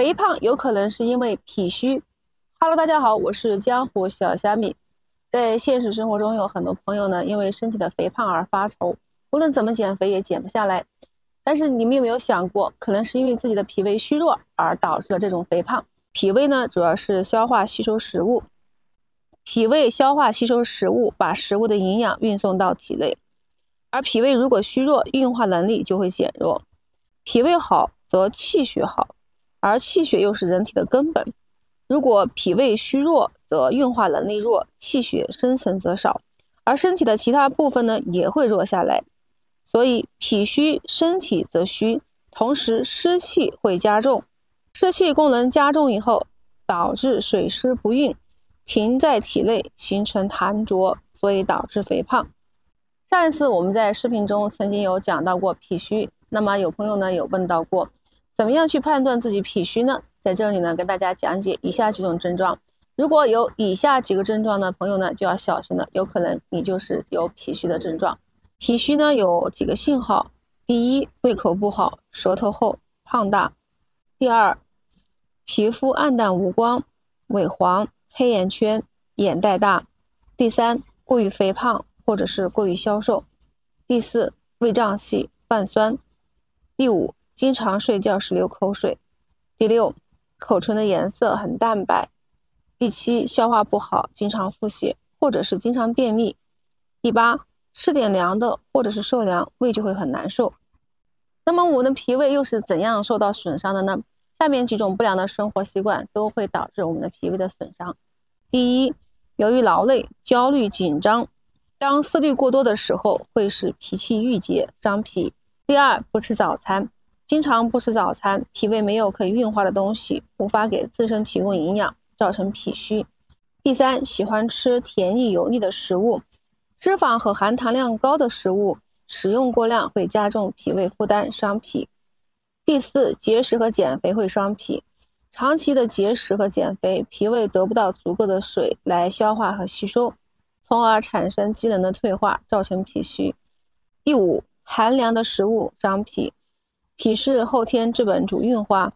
肥胖有可能是因为脾虚。Hello， 大家好，我是江湖小虾米。在现实生活中，有很多朋友呢，因为身体的肥胖而发愁，无论怎么减肥也减不下来。但是你们有没有想过，可能是因为自己的脾胃虚弱而导致了这种肥胖？脾胃呢，主要是消化吸收食物，脾胃消化吸收食物，把食物的营养运送到体内。而脾胃如果虚弱，运化能力就会减弱。脾胃好，则气血好，而气血又是人体的根本。如果脾胃虚弱，则运化能力弱，气血生成则少，而身体的其他部分呢也会弱下来。所以脾虚，身体则虚，同时湿气会加重。湿气功能加重以后，导致水湿不运，停在体内，形成痰浊，所以导致肥胖。上一次我们在视频中曾经有讲到过脾虚，那么有朋友呢有问到过，怎么样去判断自己脾虚呢？在这里呢跟大家讲解以下几种症状。如果有以下几个症状的朋友呢就要小心了，有可能你就是有脾虚的症状。脾虚呢有几个信号：第一，胃口不好，舌头厚，胖大；第二，皮肤暗淡无光，萎黄，黑眼圈，眼袋大；第三，过于肥胖或者是过于消瘦；第四，胃胀气，泛酸；第五，经常睡觉时流口水；第六，口唇的颜色很淡白；第七，消化不好，经常腹泻或者是经常便秘；第八，吃点凉的或者是受凉，胃就会很难受。那么我们的脾胃又是怎样受到损伤的呢？下面几种不良的生活习惯都会导致我们的脾胃的损伤。第一，由于劳累、焦虑、紧张，当思虑过多的时候，会使脾气郁结，伤脾。第二，不吃早餐，经常不吃早餐，脾胃没有可以运化的东西，无法给自身提供营养，造成脾虚。第三，喜欢吃甜腻油腻的食物，脂肪和含糖量高的食物食用过量会加重脾胃负担，伤脾。第四，节食和减肥会伤脾，长期的节食和减肥，脾胃得不到足够的水来消化和吸收，从而产生机能的退化，造成脾虚。第五，寒凉的食物伤脾，脾是后天之本主运化，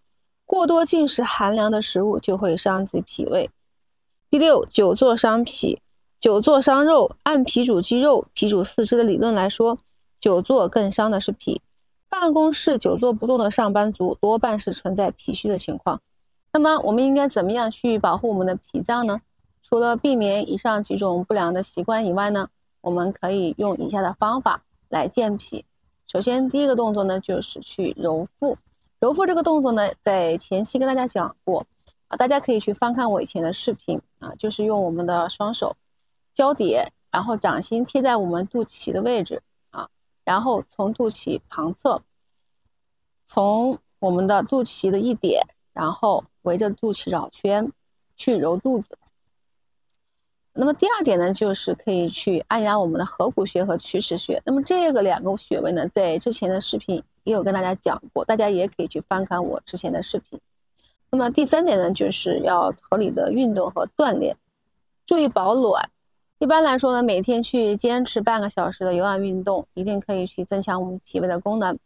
过多进食寒凉的食物就会伤及脾胃。第六，久坐伤脾，久坐伤肉，按脾主肌肉，脾主四肢的理论来说，久坐更伤的是脾。办公室久坐不动的上班族多半是存在脾虚的情况。那么我们应该怎么样去保护我们的脾脏呢？除了避免以上几种不良的习惯以外呢，我们可以用以下的方法来健脾。首先第一个动作呢就是去揉腹。揉腹这个动作呢在前期跟大家讲过大家可以去翻看我以前的视频就是用我们的双手交叠，然后掌心贴在我们肚脐的位置然后从肚脐旁侧，从我们的肚脐的一点，然后围着肚脐绕圈去揉肚子。那么第二点呢，就是可以去按压我们的合谷穴和曲池穴。那么这两个穴位呢，在之前的视频也有跟大家讲过，大家也可以去翻看我之前的视频。那么第三点呢，就是要合理的运动和锻炼，注意保暖。一般来说呢，每天去坚持半个小时的有氧运动，一定可以去增强我们脾胃的功能。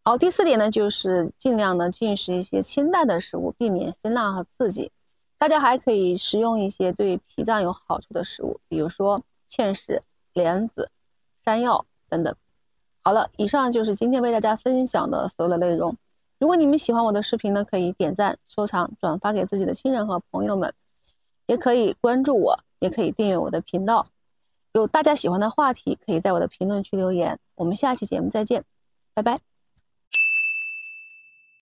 好，第四点呢，就是尽量的进食一些清淡的食物，避免辛辣和刺激。大家还可以食用一些对脾脏有好处的食物，比如说芡实、莲子、山药等等。好了，以上就是今天为大家分享的所有的内容。如果你们喜欢我的视频呢，可以点赞、收藏、转发给自己的亲人和朋友们，也可以关注我，也可以订阅我的频道。有大家喜欢的话题，可以在我的评论区留言。我们下期节目再见，拜拜。